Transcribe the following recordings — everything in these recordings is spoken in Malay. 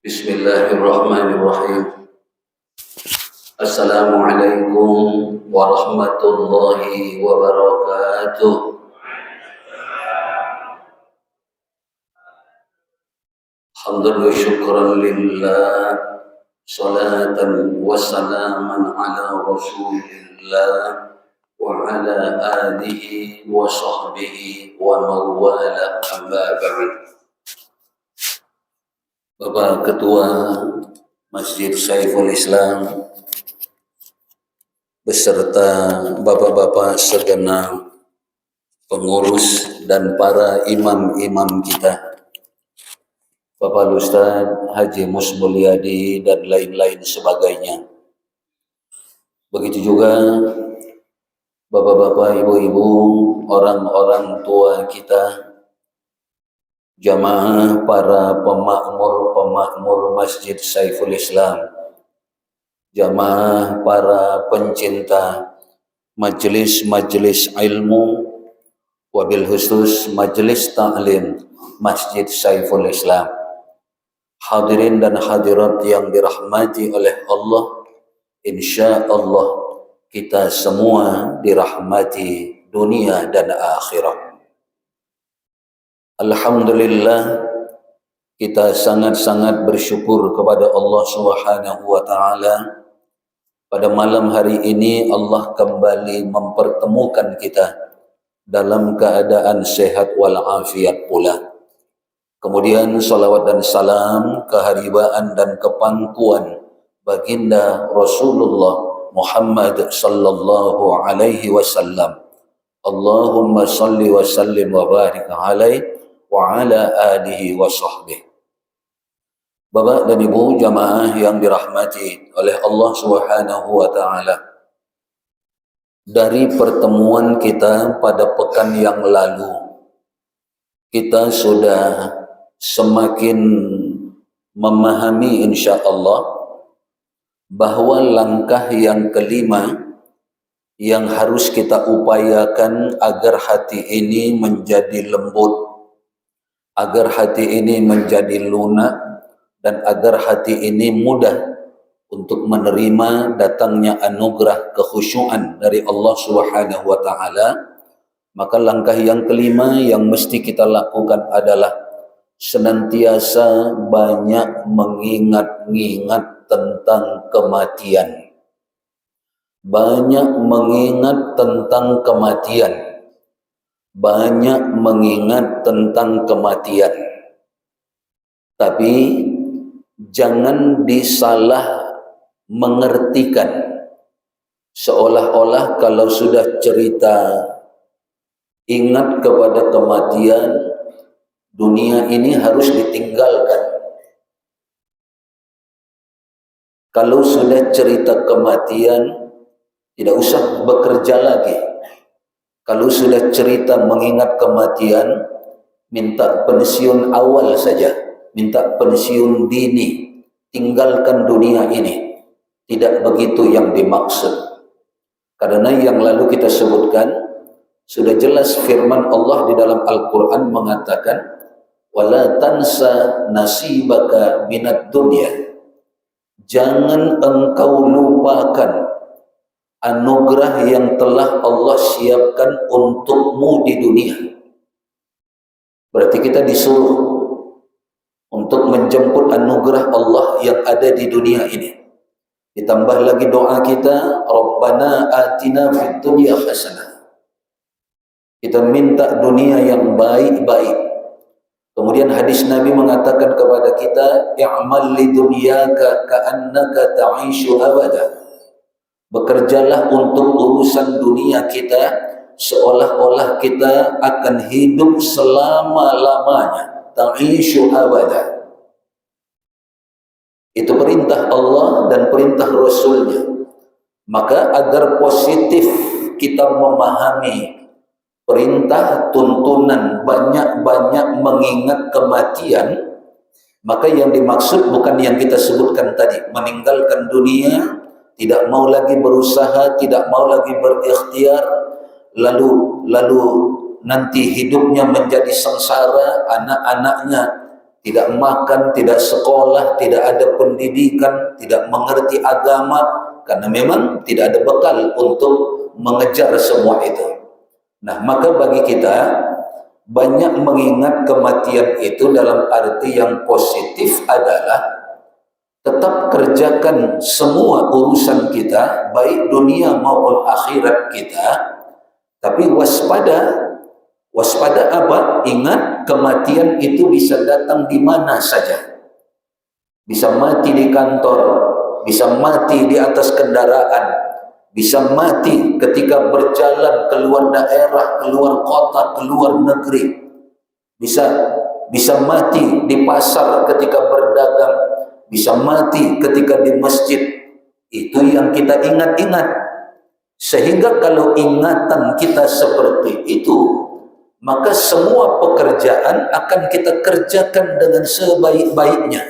Bismillahirrahmanirrahim. Assalamualaikum warahmatullahi wabarakatuh. Alhamdulillah syukran lillah, salatan wa salaman ala rasulillah wa ala alihi wa sahbihi wa mawala amma ba'd. Bapak Ketua Masjid Saiful Islam beserta bapak-bapak segenap pengurus dan para imam-imam kita, Bapak Ustaz Haji Musmulyadi dan lain-lain sebagainya. Begitu juga bapak-bapak, ibu-ibu, orang-orang tua kita, jamaah para pemakmur Masjid Saiful Islam, jamaah para pencinta majelis-majelis ilmu, wabil khusus majelis ta'lim Masjid Saiful Islam, hadirin dan hadirat yang dirahmati oleh Allah. Insya Allah kita semua dirahmati dunia dan akhirat. Alhamdulillah, kita sangat-sangat bersyukur kepada Allah Subhanahu wa taala. Pada malam hari ini Allah kembali mempertemukan kita dalam keadaan sehat walafiat pula. Kemudian salawat dan salam, keharibaan dan kepangkuan baginda Rasulullah Muhammad sallallahu alaihi wasallam. Allahumma salli wa sallim wa barik alaihi wa ala alihi wa sahbihi. Bapak dan Ibu jamaah yang dirahmati oleh Allah Subhanahu wa taala, dari pertemuan kita pada pekan yang lalu, kita sudah semakin memahami insya-Allah bahwa langkah yang kelima yang harus kita upayakan agar hati ini menjadi lembut, agar hati ini menjadi lunak, dan agar hati ini mudah untuk menerima datangnya anugerah kekhusyuan dari Allah Subhanahu wa taala. Maka langkah yang kelima yang mesti kita lakukan adalah senantiasa banyak mengingat-ingat tentang kematian. Banyak mengingat tentang kematian. Banyak mengingat tentang kematian. Tapi jangan disalah mengertikan seolah-olah kalau sudah cerita ingat kepada kematian, dunia ini harus ditinggalkan. Kalau sudah cerita kematian, tidak usah bekerja lagi. Kalau sudah cerita mengingat kematian, minta pensiun awal saja, minta pensiun dini, tinggalkan dunia ini. Tidak begitu yang dimaksud. Karena yang lalu kita sebutkan, sudah jelas firman Allah di dalam Al-Quran mengatakan, وَلَا تَنْسَ نَصِيبَكَ مِنَ الدُّنْيَا. Jangan engkau lupakan anugerah yang telah Allah siapkan untukmu di dunia. Berarti kita disuruh untuk menjemput anugerah Allah yang ada di dunia ini. Ditambah lagi doa kita, Rabbana atina fid dunya hasanah. Kita minta dunia yang baik-baik. Kemudian hadis Nabi mengatakan kepada kita, i'mal li dunyaka ka'annaka ta'ishu abada. Bekerjalah untuk urusan dunia kita seolah-olah kita akan hidup selama-lamanya. Ta'ishu abada. Itu perintah Allah dan perintah Rasulnya. Maka agar positif kita memahami perintah, tuntunan, banyak-banyak mengingat kematian, maka yang dimaksud bukan yang kita sebutkan tadi, meninggalkan dunia, tidak mau lagi berusaha, tidak mau lagi berikhtiar, lalu nanti hidupnya menjadi sengsara, anak-anaknya tidak makan, tidak sekolah, tidak ada pendidikan, tidak mengerti agama, karena memang tidak ada bekal untuk mengejar semua itu. Nah, maka bagi kita banyak mengingat kematian itu dalam arti yang positif adalah tetap kerjakan semua urusan kita, baik dunia maupun akhirat kita, tapi waspada. Waspada apa? Ingat, kematian itu bisa datang di mana saja. Bisa mati di kantor, bisa mati di atas kendaraan, bisa mati ketika berjalan keluar daerah, keluar kota, keluar negeri. Bisa mati di pasar ketika berdagang, bisa mati ketika di masjid. Itu yang kita ingat-ingat. Sehingga kalau ingatan kita seperti itu, maka semua pekerjaan akan kita kerjakan dengan sebaik-baiknya.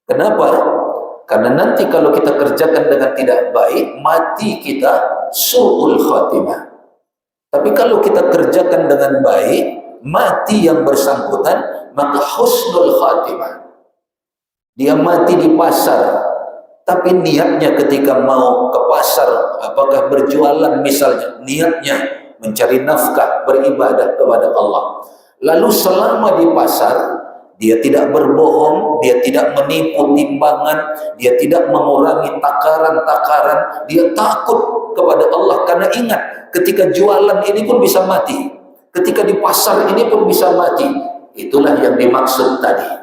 Kenapa? Karena nanti kalau kita kerjakan dengan tidak baik, mati kita su'ul khatimah. Tapi kalau kita kerjakan dengan baik, mati yang bersangkutan, maka husnul khatimah. Dia mati di pasar, tapi niatnya ketika mau ke pasar, apakah berjualan misalnya, niatnya mencari nafkah, beribadah kepada Allah. Lalu selama di pasar, dia tidak berbohong, dia tidak menipu timbangan, dia tidak mengurangi takaran-takaran, dia takut kepada Allah. Karena ingat, ketika jualan ini pun bisa mati, ketika di pasar ini pun bisa mati. Itulah yang dimaksud tadi.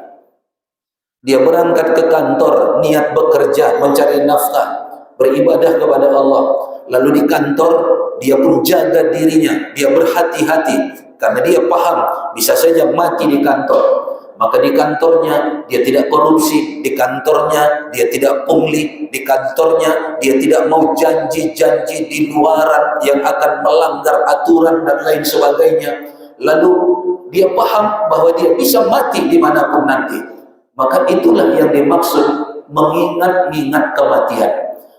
Dia berangkat ke kantor, niat bekerja, mencari nafkah, beribadah kepada Allah. Lalu di kantor, dia pun jaga dirinya, dia berhati-hati, karena dia paham, bisa saja mati di kantor. Maka di kantornya, dia tidak korupsi, di kantornya, dia tidak pungli, di kantornya, dia tidak mau janji-janji di luaran yang akan melanggar aturan dan lain sebagainya. Lalu dia paham bahwa dia bisa mati dimanapun nanti. Maka itulah yang dimaksud mengingat-ingat kematian.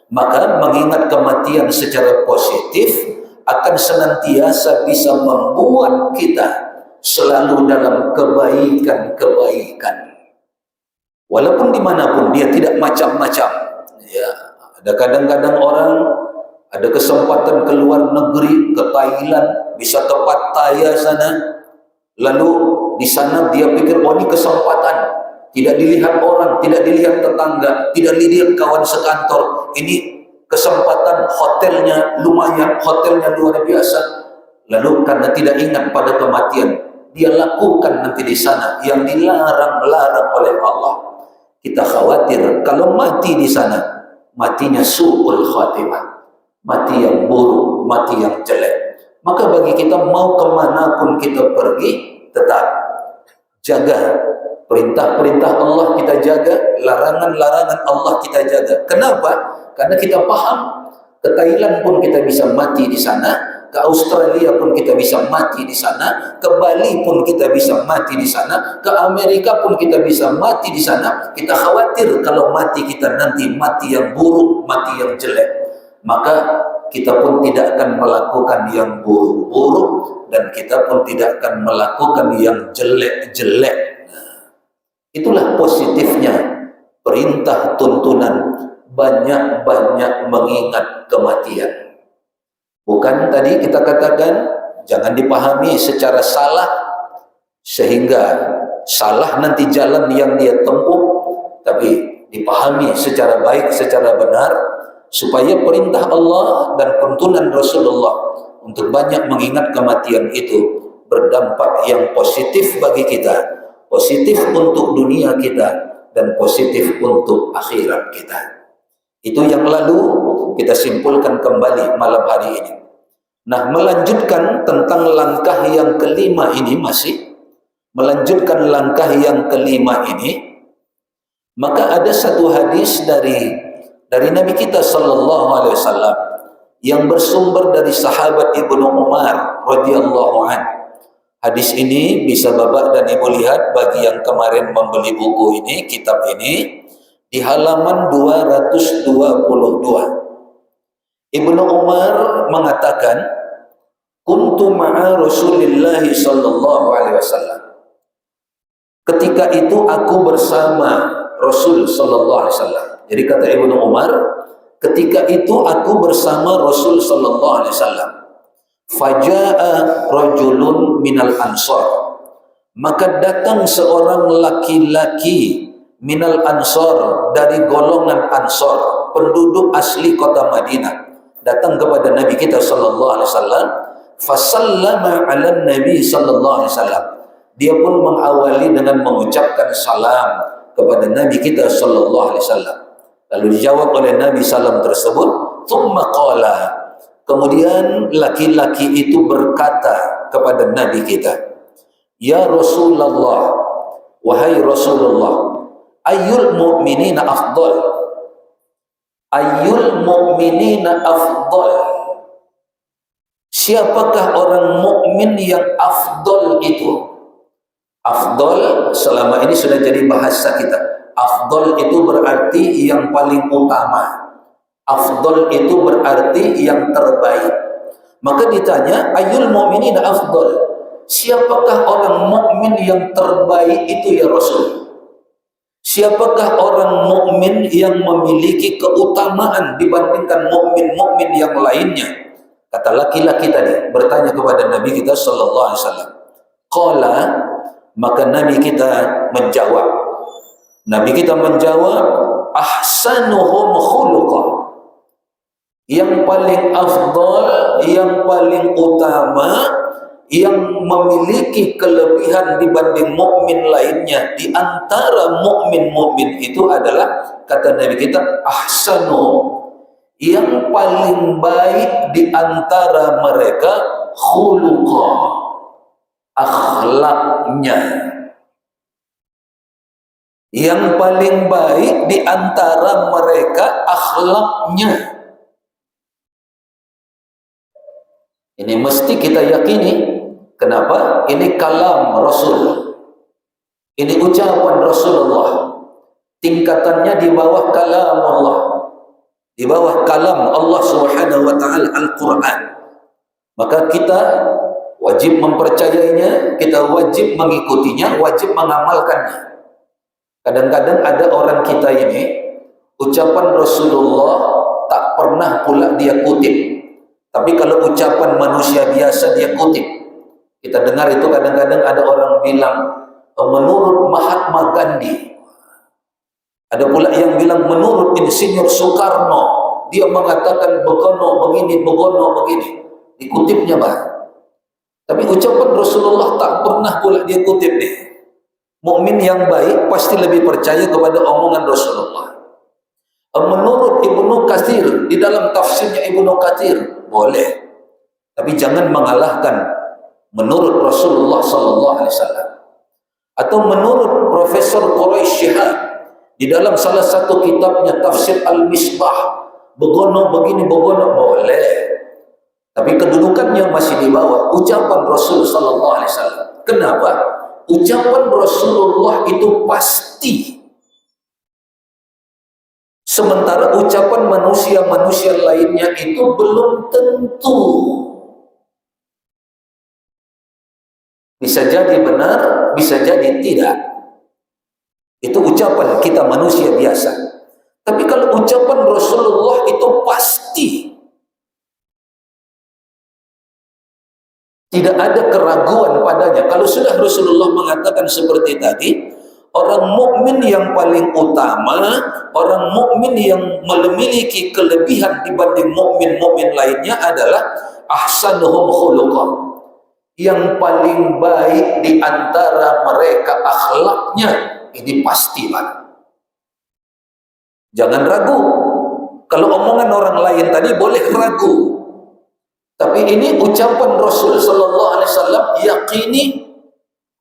Maka mengingat kematian secara positif akan senantiasa bisa membuat kita selalu dalam kebaikan-kebaikan. Walaupun dimanapun dia tidak macam-macam. Ya, ada kadang-kadang orang ada kesempatan keluar negeri, ke Thailand, bisa ke Pattaya sana. Lalu di sana dia pikir, oh ini kesempatan. Tidak dilihat orang, tidak dilihat tetangga, tidak dilihat kawan sekantor. Ini kesempatan, hotelnya lumayan, hotelnya luar biasa. Lalu karena tidak ingat pada kematian, dia lakukan nanti di sana yang dilarang-larang oleh Allah. Kita khawatir kalau mati di sana, matinya su'ul khatimah, mati yang buruk, mati yang jelek. Maka bagi kita mau kemanapun kita pergi, tetap jaga perintah-perintah Allah kita jaga, larangan-larangan Allah kita jaga. Kenapa? Karena kita paham, ke Thailand pun kita bisa mati di sana, ke Australia pun kita bisa mati di sana, ke Bali pun kita bisa mati di sana, ke Amerika pun kita bisa mati di sana. Kita khawatir kalau mati kita nanti mati yang buruk, mati yang jelek. Maka kita pun tidak akan melakukan yang buruk-buruk, dan kita pun tidak akan melakukan yang jelek-jelek. Itulah positifnya perintah tuntunan banyak-banyak mengingat kematian. Bukan tadi kita katakan jangan dipahami secara salah sehingga salah nanti jalan yang dia tempuh, tapi dipahami secara baik, secara benar, supaya perintah Allah dan tuntunan Rasulullah untuk banyak mengingat kematian itu berdampak yang positif bagi kita, positif untuk dunia kita, dan positif untuk akhirat kita. Itu yang lalu kita simpulkan kembali malam hari ini. Nah, melanjutkan tentang langkah yang kelima ini, masih melanjutkan langkah yang kelima ini, maka ada satu hadis dari Nabi kita sallallahu alaihi wasallam yang bersumber dari sahabat Ibnu Umar radhiyallahu anhu. Hadis ini bisa Bapak dan Ibu lihat bagi yang kemarin membeli buku ini, kitab ini, di halaman 222. Ibnu Umar mengatakan, kuntu ma'a Rasulillah sallallahu alaihi wasallam. ketika itu aku bersama Rasul sallallahu alaihi wasallam. Jadi kata Ibnu Umar, ketika itu aku bersama Rasul sallallahu alaihi wasallam. Faja'a rajulun minal ansar, maka datang seorang laki-laki minal ansar, dari golongan ansar, penduduk asli kota Madinah, datang kepada Nabi kita sallallahu alaihi wasallam. Fasallama 'ala Nabi sallallahu alaihi wasallam, dia pun mengawali dengan mengucapkan salam kepada Nabi kita sallallahu alaihi wasallam. Lalu dijawab oleh Nabi sallam tersebut, thumma qala, kemudian laki-laki itu berkata kepada Nabi kita, ya Rasulullah, wahai Rasulullah, ayyul mu'minina afdal, ayyul mu'minina afdal, siapakah orang mukmin yang afdal itu? Afdal selama ini sudah jadi bahasa kita. Afdal itu berarti yang paling utama. Afdal itu berarti yang terbaik. Maka ditanya, ayyul mu'minina afdal, siapakah orang mukmin yang terbaik itu ya Rasul? Siapakah orang mukmin yang memiliki keutamaan dibandingkan mukmin-mukmin yang lainnya? Kata laki-laki tadi bertanya kepada Nabi kita sallallahu alaihi wasallam. Qala, maka Nabi kita menjawab. Nabi kita menjawab, ahsanuhum khuluqan, yang paling afdal, yang paling utama, yang memiliki kelebihan dibanding mukmin lainnya di antara mukmin-mukmin itu adalah, kata Nabi kita, ahsanuhum, yang paling baik di antara mereka, khuluqa, akhlaknya. Yang paling baik di antara mereka, akhlaknya. Ini mesti kita yakini. Kenapa? Ini kalam Rasul, ini ucapan Rasulullah, tingkatannya di bawah kalam Allah, di bawah kalam Allah subhanahu wa ta'ala, Al-Quran. Maka kita wajib mempercayainya, kita wajib mengikutinya, wajib mengamalkannya. Kadang-kadang ada orang kita ini, ucapan Rasulullah tak pernah pula dia kutip, tapi kalau ucapan manusia biasa dia kutip. Kita dengar itu kadang-kadang ada orang bilang, menurut Mahatma Gandhi. Ada pula yang bilang menurut Insinyur Soekarno, dia mengatakan begono begini, begono begini. Dikutipnya bah. Tapi ucapan Rasulullah tak pernah pula dia kutip nih. Mukmin yang baik pasti lebih percaya kepada omongan Rasulullah. Menurut Ibnu Katsir, di dalam tafsirnya Ibnu Katsir, boleh. Tapi jangan mengalahkan menurut Rasulullah sallallahu alaihi wasallam. Atau menurut Profesor Quraisy Shihab, di dalam salah satu kitabnya Tafsir Al-Misbah, begono begini, begono, boleh. Tapi kedudukannya masih di bawah ucapan Rasul sallallahu alaihi wasallam. Kenapa? Ucapan Rasulullah itu pasti. Sementara ucapan manusia-manusia lainnya itu belum tentu. Bisa jadi benar, bisa jadi tidak. Itu ucapan kita manusia biasa. Tapi kalau ucapan Rasulullah itu pasti, tidak ada keraguan padanya. Kalau sudah Rasulullah mengatakan seperti tadi, orang mukmin yang paling utama, orang mukmin yang memiliki kelebihan dibanding mukmin-mukmin lainnya adalah ahsanuhum khuluqan, yang paling baik di antara mereka akhlaknya. Ini pasti, Pak. Jangan ragu. Kalau omongan orang lain tadi boleh ragu. Tapi ini ucapan Rasul sallallahu alaihi wasallam, yakini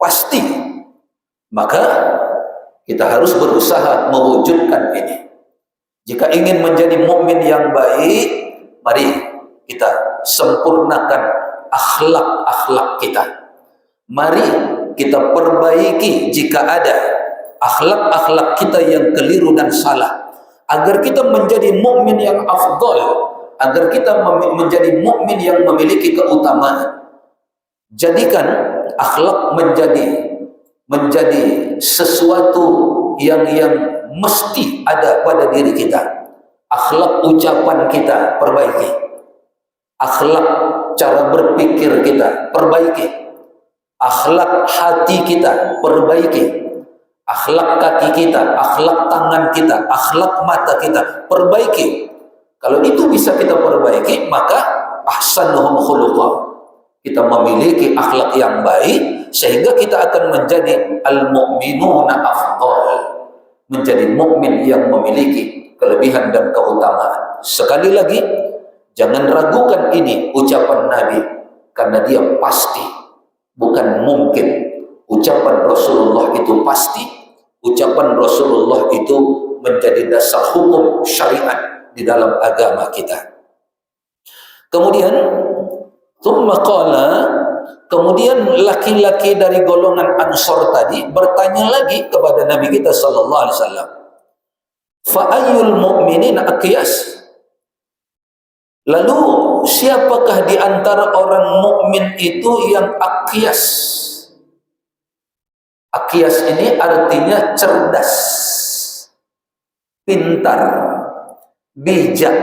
pasti. Maka kita harus berusaha mewujudkan ini. Jika ingin menjadi mukmin yang baik, mari kita sempurnakan akhlak-akhlak kita. Mari kita perbaiki jika ada akhlak-akhlak kita yang keliru dan salah, agar kita menjadi mukmin yang afdal, agar kita menjadi mukmin yang memiliki keutamaan. Jadikan akhlak menjadi menjadi sesuatu yang mesti ada pada diri kita. Akhlak ucapan kita perbaiki, akhlak cara berpikir kita perbaiki, akhlak hati kita perbaiki, akhlak kaki kita, akhlak tangan kita, akhlak mata kita perbaiki. Kalau itu bisa kita perbaiki, maka ahsanuhum khuluqa, kita memiliki akhlak yang baik, sehingga kita akan menjadi al-mu'minuna afdal, menjadi mukmin yang memiliki kelebihan dan keutamaan. Sekali lagi, jangan ragukan ini ucapan Nabi, karena dia pasti, bukan mungkin. Ucapan Rasulullah itu pasti, ucapan Rasulullah itu menjadi dasar hukum syariat di dalam agama kita. Kemudian thumma qala, kemudian laki-laki dari golongan Ansor tadi bertanya lagi kepada Nabi kita sallallahu alaihi wasallam, fa ayyul mu'minin aqyas, lalu siapakah di antara orang mukmin itu yang aqyas? Aqyas ini artinya cerdas, pintar, bijak,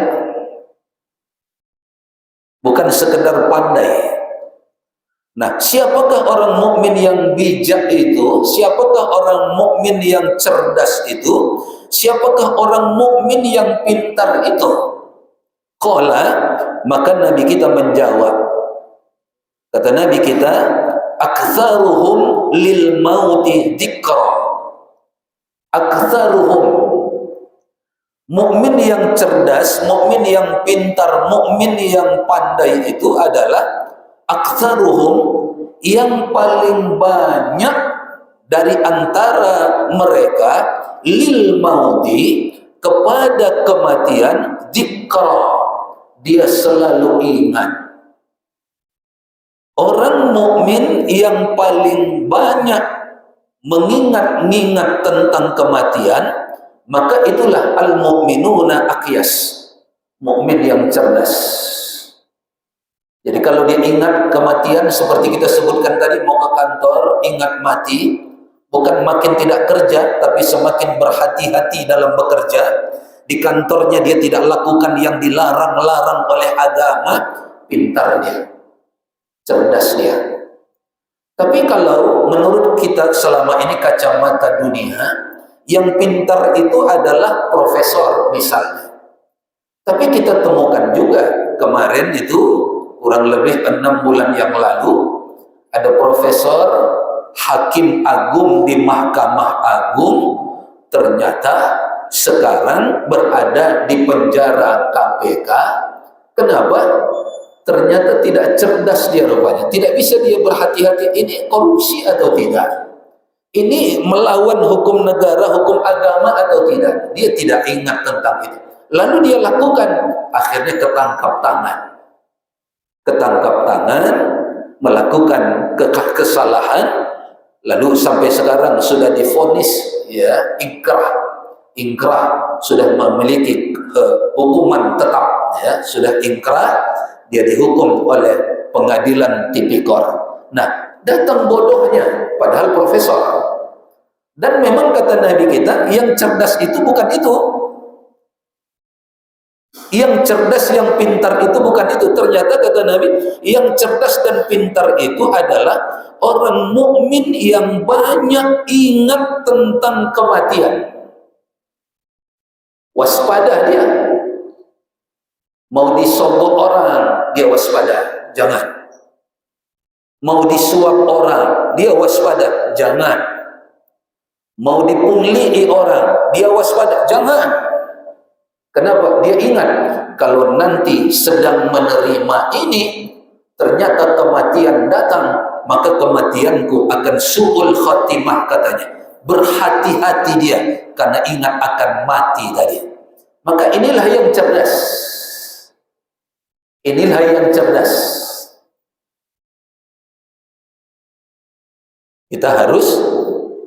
bukan sekedar pandai. Nah, siapakah orang mukmin yang bijak itu? Siapakah orang mukmin yang cerdas itu? Siapakah orang mukmin yang pintar itu? Qala, maka Nabi kita menjawab. Kata Nabi kita, aktsaruhum lil mauti dzikra. Aktsaruhum, mukmin yang cerdas, mukmin yang pintar, mukmin yang pandai itu adalah aktsaruhum, yang paling banyak dari antara mereka, lil mauti, kepada kematian, dzikra, dia selalu ingat. Orang mukmin yang paling banyak mengingat-ingat tentang kematian, maka itulah al-mu'minuna aqyas, mukmin yang cerdas. Jadi kalau dia ingat kematian, seperti kita sebutkan tadi, mau ke kantor, ingat mati, bukan makin tidak kerja, tapi semakin berhati-hati dalam bekerja. Di kantornya dia tidak lakukan yang dilarang-larang oleh agama, pintar dia, cerdas dia. Tapi kalau menurut kita selama ini kacamata dunia, yang pintar itu adalah profesor misalnya. Tapi kita temukan juga kemarin itu, kurang lebih 6 bulan yang lalu, ada profesor hakim agung di Mahkamah Agung, ternyata sekarang berada di penjara KPK. Kenapa? Ternyata tidak cerdas dia rupanya, tidak bisa dia berhati-hati, ini korupsi atau tidak, ini melawan hukum negara, hukum agama atau tidak. Dia tidak ingat tentang itu, lalu dia lakukan, akhirnya ketangkap tangan melakukan kesalahan, lalu sampai sekarang sudah divonis ya ingkrah, sudah memiliki hukuman tetap ya, sudah ingkrah, dia dihukum oleh pengadilan tipikor. Nah, datang bodohnya padahal profesor. Dan memang kata Nabi kita, yang cerdas itu bukan itu, yang cerdas, yang pintar itu bukan itu. Ternyata kata Nabi, yang cerdas dan pintar itu adalah orang mukmin yang banyak ingat tentang kematian. Waspada dia. Mau disogok orang, dia waspada, jangan. Mau disuap orang, dia waspada, jangan. Mau dipungli orang, dia waspada, jangan. Kenapa? Dia ingat, kalau nanti sedang menerima ini, ternyata kematian datang, maka kematianku akan su'ul khatimah katanya. Berhati-hati dia, karena ingat akan mati tadi. Maka inilah yang cerdas. Inilah yang cerdas. Kita harus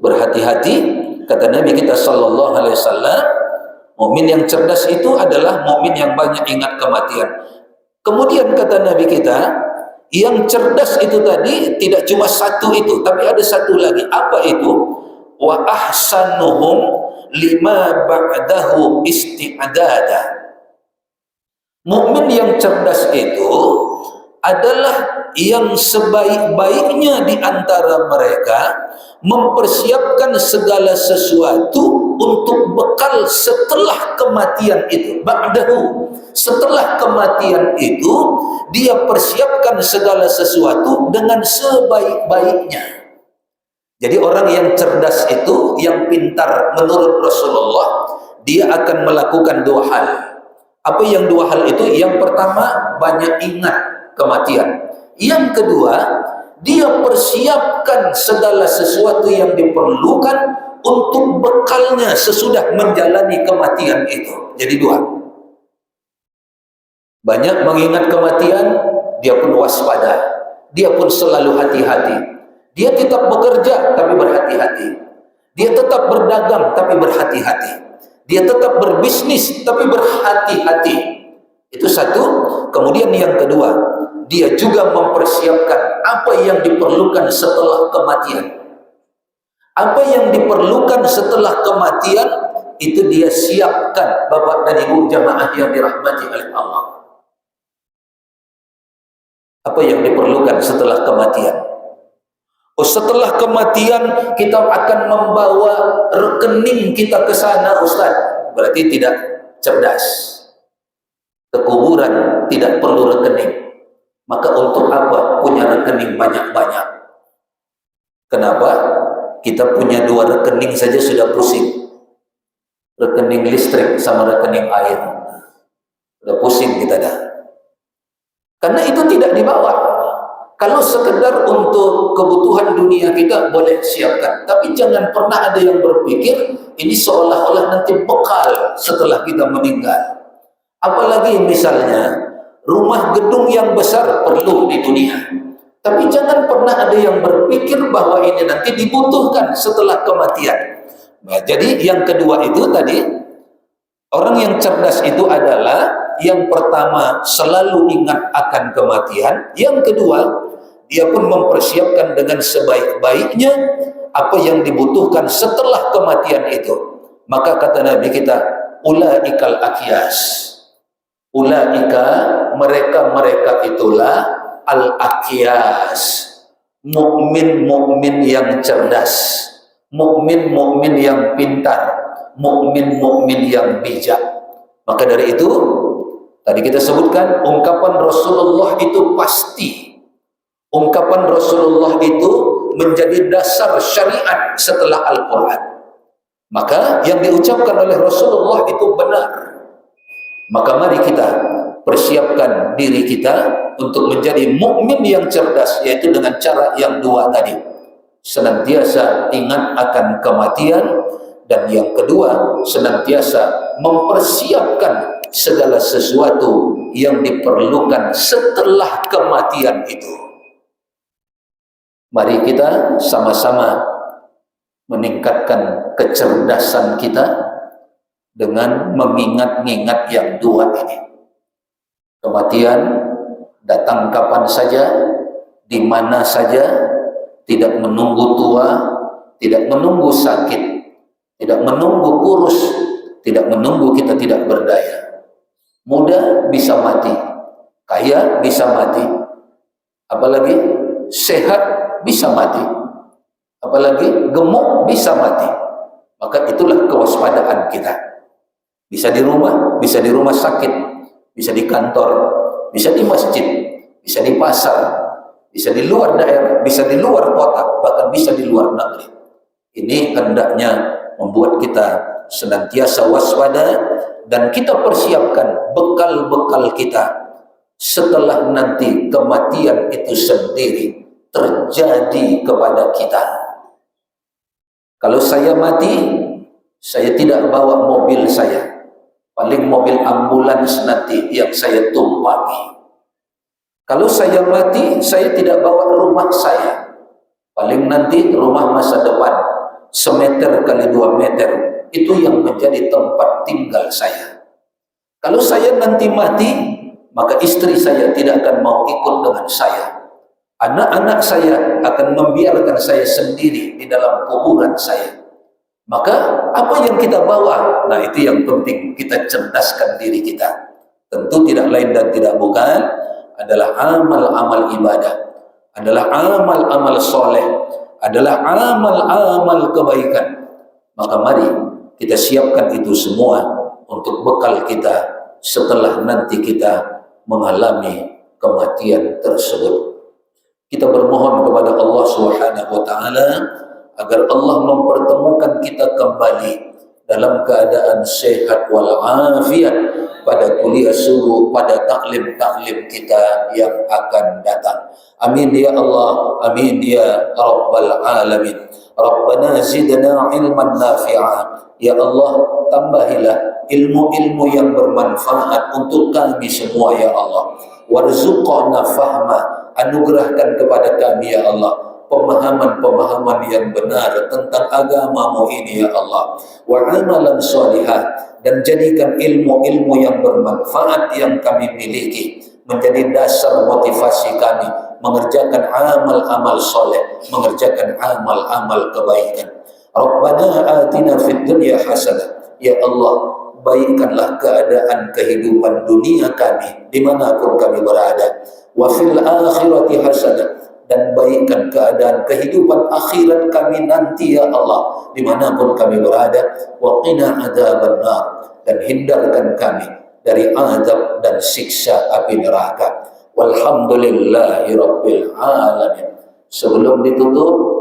berhati-hati. Kata Nabi kita sallallahu alaihi wasallam, mukmin yang cerdas itu adalah mukmin yang banyak ingat kematian. Kemudian kata Nabi kita, Yang cerdas itu tadi tidak cuma satu itu, tapi ada satu lagi. Apa itu? Wa ahsanuhum lima ba'dahu isti'dada. Mukmin yang cerdas itu adalah yang sebaik-baiknya di antara mereka mempersiapkan segala sesuatu untuk bekal setelah kematian itu. Ba'dahu, setelah kematian itu dia persiapkan segala sesuatu dengan sebaik-baiknya. Jadi orang yang cerdas itu, yang pintar menurut Rasulullah, dia akan melakukan dua hal. Apa yang dua hal itu? Yang pertama, banyak ingat kematian. Yang kedua, dia persiapkan segala sesuatu yang diperlukan untuk bekalnya sesudah menjalani kematian itu. Jadi dua. Banyak mengingat kematian, dia pun waspada. Dia pun selalu hati-hati. Dia tetap bekerja tapi berhati-hati. Dia tetap berdagang tapi berhati-hati. Dia tetap berbisnis tapi berhati-hati. Itu satu. Kemudian yang kedua, dia juga mempersiapkan apa yang diperlukan setelah kematian. Apa yang diperlukan setelah kematian itu dia siapkan, Bapak dan Ibu jamaah yang dirahmati oleh Allah. Apa yang diperlukan setelah kematian? Oh, setelah kematian kita akan membawa rekening kita ke sana, Ustaz. Berarti tidak cerdas. Ke kuburan tidak perlu rekening. Maka untuk apa punya rekening banyak-banyak? Kenapa? Kita punya dua rekening saja sudah pusing. Rekening listrik sama rekening air. Sudah pusing kita dah. Karena itu tidak dibawa. Kalau sekedar untuk kebutuhan dunia kita boleh siapkan, tapi jangan pernah ada yang berpikir ini seolah-olah nanti bekal setelah kita meninggal. Apalagi misalnya rumah gedung yang besar perlu di dunia, tapi jangan pernah ada yang berpikir bahwa ini nanti dibutuhkan setelah kematian. Nah, jadi yang kedua itu tadi, orang yang cerdas itu adalah yang pertama selalu ingat akan kematian, yang kedua dia pun mempersiapkan dengan sebaik-baiknya apa yang dibutuhkan setelah kematian itu. Maka kata Nabi kita, ulaikal akyas. Ulaika, mereka-mereka itulah al-akyas. Mukmin-mukmin yang cerdas, mukmin-mukmin yang pintar, mukmin-mukmin yang bijak. Maka dari itu, tadi kita sebutkan ungkapan Rasulullah itu pasti. Ungkapan Rasulullah itu menjadi dasar syariat setelah Al-Quran. Maka yang diucapkan oleh Rasulullah itu benar. Maka mari kita persiapkan diri kita untuk menjadi mukmin yang cerdas, yaitu dengan cara yang dua tadi. Senantiasa ingat akan kematian, dan yang kedua senantiasa mempersiapkan segala sesuatu yang diperlukan setelah kematian itu. Mari kita sama-sama meningkatkan kecerdasan kita dengan mengingat-ingat yang dua ini. Kematian datang kapan saja, di mana saja, tidak menunggu tua, tidak menunggu sakit, tidak menunggu kurus, tidak menunggu kita tidak berdaya. Muda bisa mati, kaya bisa mati, apalagi sehat bisa mati, apalagi gemuk bisa mati. Maka itulah kewaspadaan kita. Bisa di rumah sakit, bisa di kantor, bisa di masjid, bisa di pasar, bisa di luar daerah, bisa di luar kota, bahkan bisa di luar negeri. Ini hendaknya membuat kita senantiasa waspada, dan kita persiapkan bekal-bekal kita setelah nanti kematian itu sendiri terjadi kepada kita. Kalau saya mati, saya tidak bawa mobil saya, paling mobil ambulans nanti yang saya tumpangi. Kalau saya mati, saya tidak bawa rumah saya, paling nanti rumah masa depan semeter kali 2 meter, itu yang menjadi tempat tinggal saya. Kalau saya nanti mati, maka istri saya tidak akan mau ikut dengan saya, Anak-anak saya akan membiarkan saya sendiri di dalam kuburan saya. Maka apa yang kita bawa? Nah, itu yang penting, kita cerdaskan diri kita. Tentu tidak lain dan tidak bukan adalah amal-amal ibadah, adalah amal-amal soleh, adalah amal-amal kebaikan. Maka mari kita siapkan itu semua untuk bekal kita setelah nanti kita mengalami kematian tersebut. Kita bermohon kepada Allah Subhanahu wa taala agar Allah mempertemukan kita kembali dalam keadaan sehat walafiat pada kuliah subuh, pada taklim-taklim kita yang akan datang. Amin ya Allah, amin ya Rabbal Alamin. Rabbana zidna ilman nafi'a. Ya Allah, tambahilah ilmu-ilmu yang bermanfaat untuk kami semua ya Allah. Warzuqna fahma, anugerahkan kepada kami ya Allah pemahaman-pemahaman yang benar tentang agamamu ini ya Allah. Wa amalan salihah, dan jadikan ilmu-ilmu yang bermanfaat yang kami miliki menjadi dasar motivasi kami mengerjakan amal-amal soleh, mengerjakan amal-amal kebaikan. Rabbana atina fid dunya hasanah. Ya Allah, baikkanlah keadaan kehidupan dunia kami dimanapun kami berada. Wa fil akhirati hasanah, dan baikkan keadaan kehidupan akhirat kami nanti ya Allah dimanapun kami berada. Wa qina adzabannar, dan hindarkan kami dari azab dan siksa api neraka. Walhamdulillahi rabbil alamin. Sebelum ditutup,